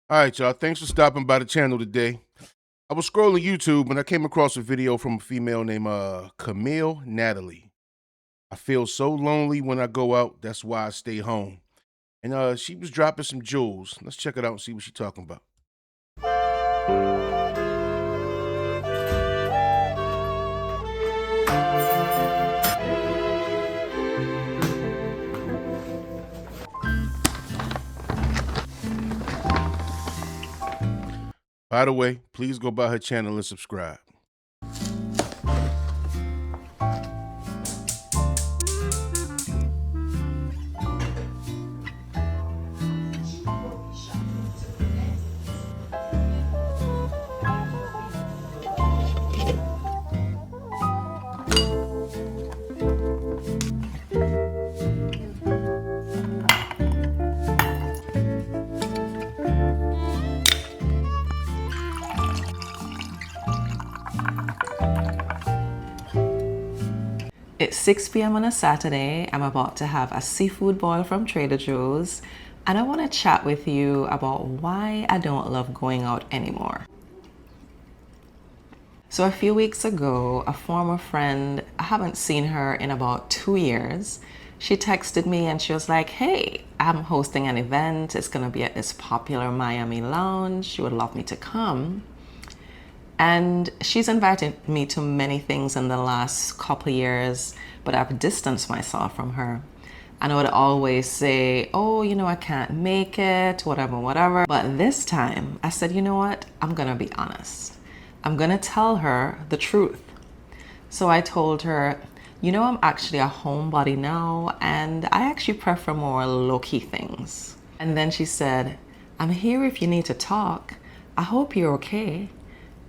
All right, y'all. Thanks for stopping by the channel today. I was scrolling YouTube and I came across a video from a female named Camille Natalie. I feel so lonely when I go out. That's why I stay home. And she was dropping some jewels. Let's check it out and see what she's talking about. By the way, please go by her channel and subscribe. It's 6 p.m. on a Saturday. I'm about to have a seafood boil from Trader Joe's, and I want to chat with you about why I don't love going out anymore. So a few weeks ago, a former friend, I haven't seen her in about 2 years. She texted me and she was like, hey, I'm hosting an event. It's going to be at this popular Miami lounge. She would love me to come. And she's invited me to many things in the last couple of years, but I've distanced myself from her. And I would always say, oh, I can't make it, whatever, whatever. But this time I said, you know what? I'm going to be honest. I'm going to tell her the truth. So I told her, I'm actually a homebody now, and I actually prefer more low-key things. And then she said, I'm here if you need to talk. I hope you're okay.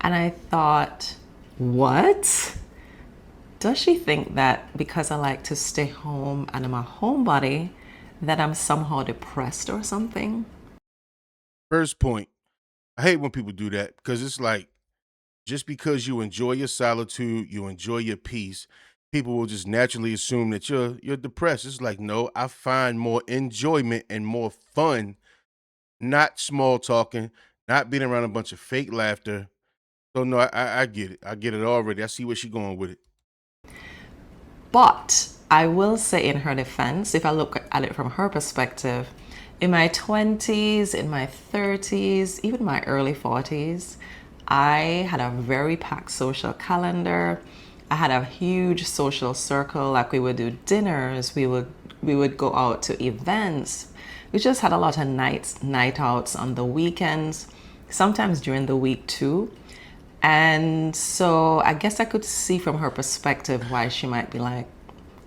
And I thought, what? Does she think that because I like to stay home and I'm a homebody, that I'm somehow depressed or something? First point, I hate when people do that because it's like just because you enjoy your solitude, you enjoy your peace, people will just naturally assume that you're depressed. It's like, no, I find more enjoyment and more fun, not small talking, not being around a bunch of fake laughter. So no, I get it. I get it already. I see where she's going with it. But I will say, in her defense, if I look at it from her perspective, in my 20s, in my 30s, even my early 40s, I had a very packed social calendar. I had a huge social circle. Like, we would do dinners, we would go out to events. We just had a lot of night outs on the weekends, sometimes during the week too. And so I guess I could see from her perspective why she might be like,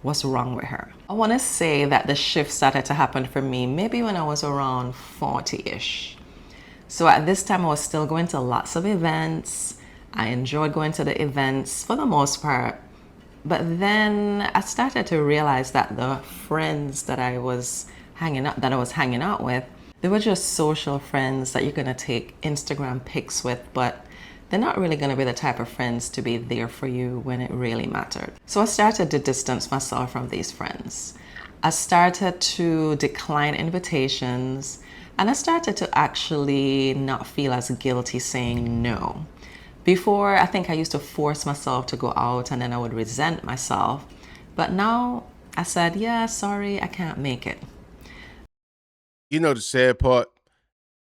what's wrong with her? I want to say that the shift started to happen for me maybe when I was around 40-ish. So at this time, I was still going to lots of events. I enjoyed going to the events for the most part. But then I started to realize that the friends that I was hanging out with, they were just social friends that you're gonna take Instagram pics with, but they're not really gonna be the type of friends to be there for you when it really mattered. So I started to distance myself from these friends. I started to decline invitations, and I started to actually not feel as guilty saying no. Before, I think I used to force myself to go out and then I would resent myself. But now I said, yeah, sorry, I can't make it. You know the sad part?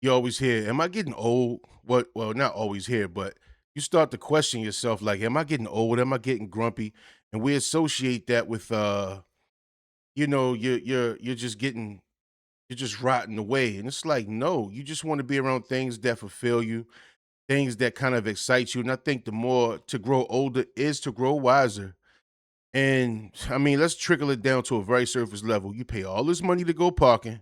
You always hear, "Am I getting old?" What? Well, not always hear, but you start to question yourself, like, "Am I getting old? Am I getting grumpy?" And we associate that with, you're just getting, you're just rotting away, and it's like, no, you just want to be around things that fulfill you, things that kind of excite you. And I think the more to grow older is to grow wiser. And I mean, let's trickle it down to a very surface level. You pay all this money to go parking.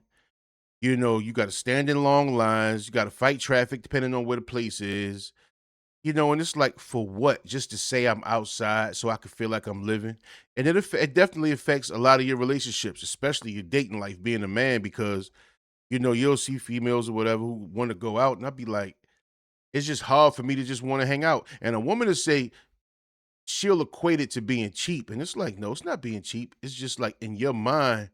You got to stand in long lines. You got to fight traffic depending on where the place is. And it's like, for what? Just to say I'm outside so I can feel like I'm living. And it definitely affects a lot of your relationships, especially your dating life, being a man, because, you'll see females or whatever who want to go out. And I'd be like, it's just hard for me to just want to hang out. And a woman to say she'll equate it to being cheap. And it's like, no, it's not being cheap. It's just like in your mind,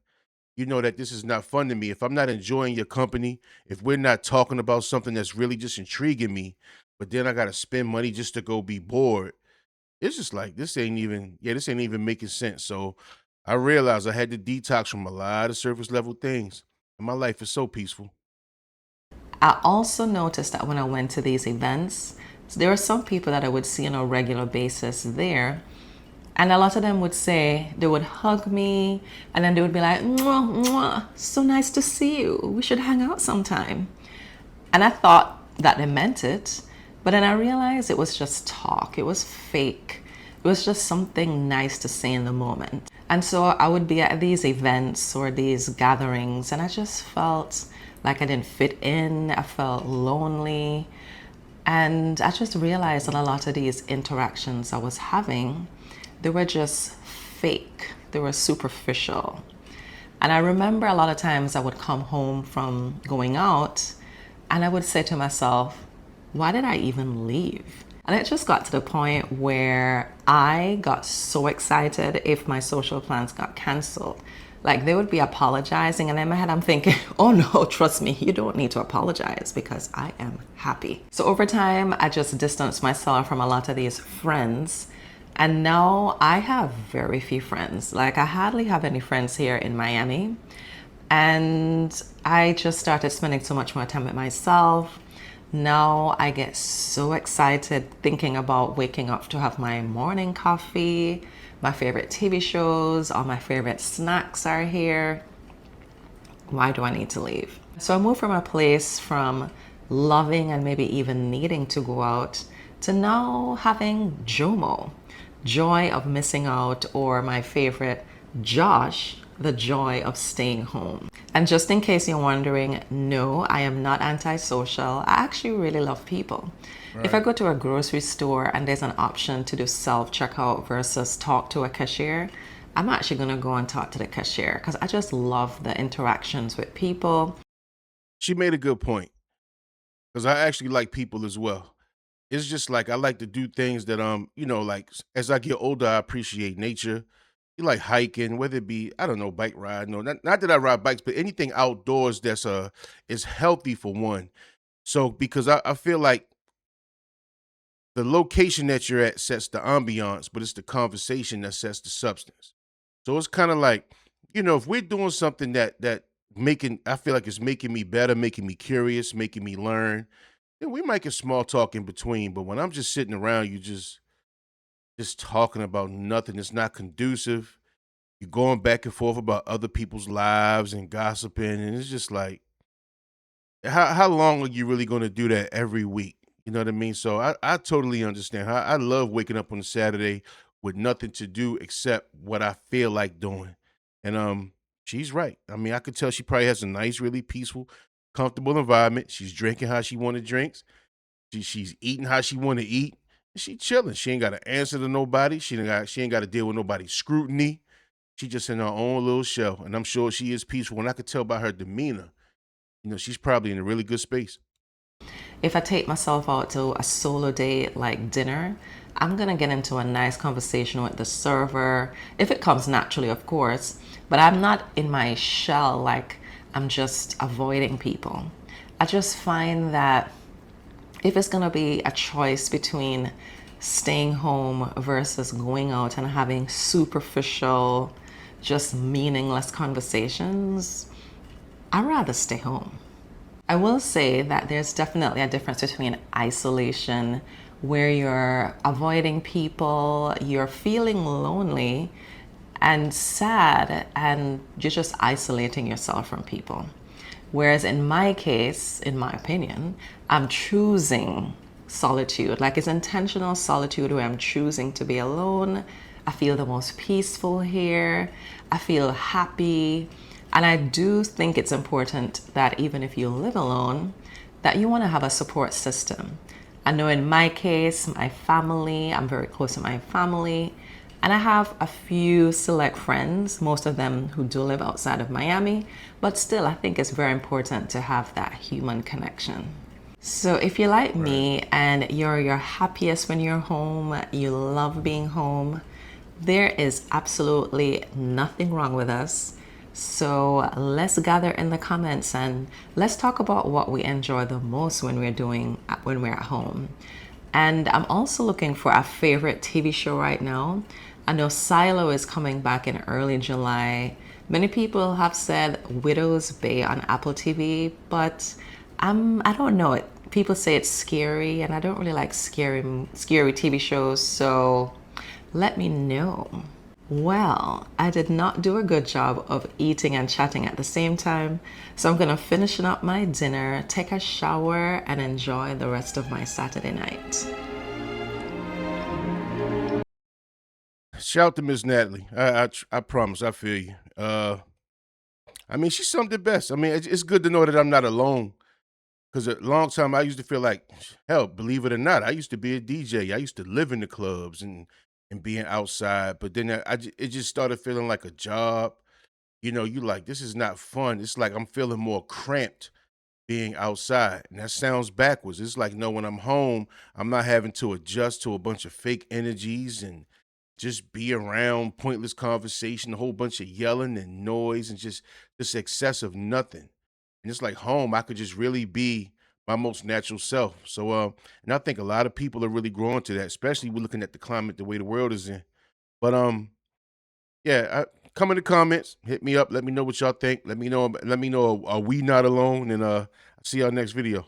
you know that this is not fun to me. If I'm not enjoying your company, if we're not talking about something that's really just intriguing me, but then I gotta spend money just to go be bored, it's just like this ain't even making sense. So I realized I had to detox from a lot of surface level things. And my life is so peaceful. I also noticed that when I went to these events, there were some people that I would see on a regular basis there. And a lot of them would say, they would hug me, and then they would be like, "Mwah, mwah, so nice to see you. We should hang out sometime." And I thought that they meant it, but then I realized it was just talk. It was fake. It was just something nice to say in the moment. And so I would be at these events or these gatherings, and I just felt like I didn't fit in. I felt lonely. And I just realized that a lot of these interactions I was having, they were just fake. They were superficial. And I remember a lot of times I would come home from going out and I would say to myself, why did I even leave? And it just got to the point where I got so excited if my social plans got canceled. Like they would be apologizing, and in my head, I'm thinking, oh no, trust me, you don't need to apologize because I am happy. So over time, I just distanced myself from a lot of these friends. And now I have very few friends. Like I hardly have any friends here in Miami. And I just started spending so much more time with myself. Now I get so excited thinking about waking up to have my morning coffee. My favorite TV shows, all my favorite snacks are here. Why do I need to leave? So I moved from a place from loving and maybe even needing to go out to now having JOMO, joy of missing out, or my favorite, Josh, the joy of staying home. And just in case you're wondering, no, I am not antisocial. I actually really love people. If I Right. go to a grocery store and there's an option to do self checkout versus talk to a cashier, I'm actually going to go and talk to the cashier because I just love the interactions with people. She made a good point because I actually like people as well. It's just like I like to do things that like as I get older, I appreciate nature. You like hiking, whether it be, I don't know, bike riding or not that I ride bikes, but anything outdoors that's is healthy for one. So because I feel like the location that you're at sets the ambiance, but it's the conversation that sets the substance. So it's kind of like, if we're doing something that making I feel like it's making me better, making me curious, making me learn, then we might get small talk in between. But when I'm just sitting around, you just talking about nothing, it's not conducive. You're going back and forth about other people's lives and gossiping, and it's just like, how long are you really gonna do that every week? You know what I mean? So I totally understand. I love waking up on a Saturday with nothing to do except what I feel like doing. And she's right. I mean, I could tell she probably has a nice, really peaceful, comfortable environment. She's drinking how she want to drink. She's eating how she want to eat. And she chilling. She ain't got to answer to nobody. She ain't got to deal with nobody's scrutiny. She just in her own little shell. And I'm sure she is peaceful. And I could tell by her demeanor, she's probably in a really good space. If I take myself out to a solo date like dinner, I'm gonna get into a nice conversation with the server, if it comes naturally, of course, but I'm not in my shell like I'm just avoiding people. I just find that if it's gonna be a choice between staying home versus going out and having superficial, just meaningless conversations, I'd rather stay home. I will say that there's definitely a difference between isolation, where you're avoiding people, you're feeling lonely and sad, and you're just isolating yourself from people. Whereas in my case, in my opinion, I'm choosing solitude. Like it's intentional solitude where I'm choosing to be alone. I feel the most peaceful here. I feel happy. And I do think it's important that even if you live alone, that you want to have a support system. I know in my case, my family, I'm very close to my family, and I have a few select friends, most of them who do live outside of Miami, but still, I think it's very important to have that human connection. So if you're like Right. me and you're your happiest when you're home, you love being home, there is absolutely nothing wrong with us. So let's gather in the comments and let's talk about what we enjoy the most when we're at home. And I'm also looking for a favorite TV show right now. I know Silo is coming back in early July. Many people have said Widow's Bay on Apple TV, but I don't know it. People say it's scary, and I don't really like scary TV shows. So let me know. Well, I did not do a good job of eating and chatting at the same time, so I'm gonna finish up my dinner, take a shower, and enjoy the rest of my Saturday night. Shout out to Miss Natalie. I promise, I feel you. I mean, she summed it best. I mean, it's good to know that I'm not alone. Because a long time I used to feel like, hell, believe it or not, I used to be a DJ. I used to live in the clubs and being outside. But then it just started feeling like a job. You know, you like this is not fun. It's like I'm feeling more cramped being outside. And that sounds backwards. It's like, no, when I'm home, I'm not having to adjust to a bunch of fake energies and just be around pointless conversation, a whole bunch of yelling and noise and just excessive nothing. And it's like home, I could just really be my most natural self. So and I think a lot of people are really growing to that, especially we're looking at the climate, the way the world is in. But yeah, come in the comments, hit me up, let me know what y'all think. Let me know, are we not alone? And see y'all next video.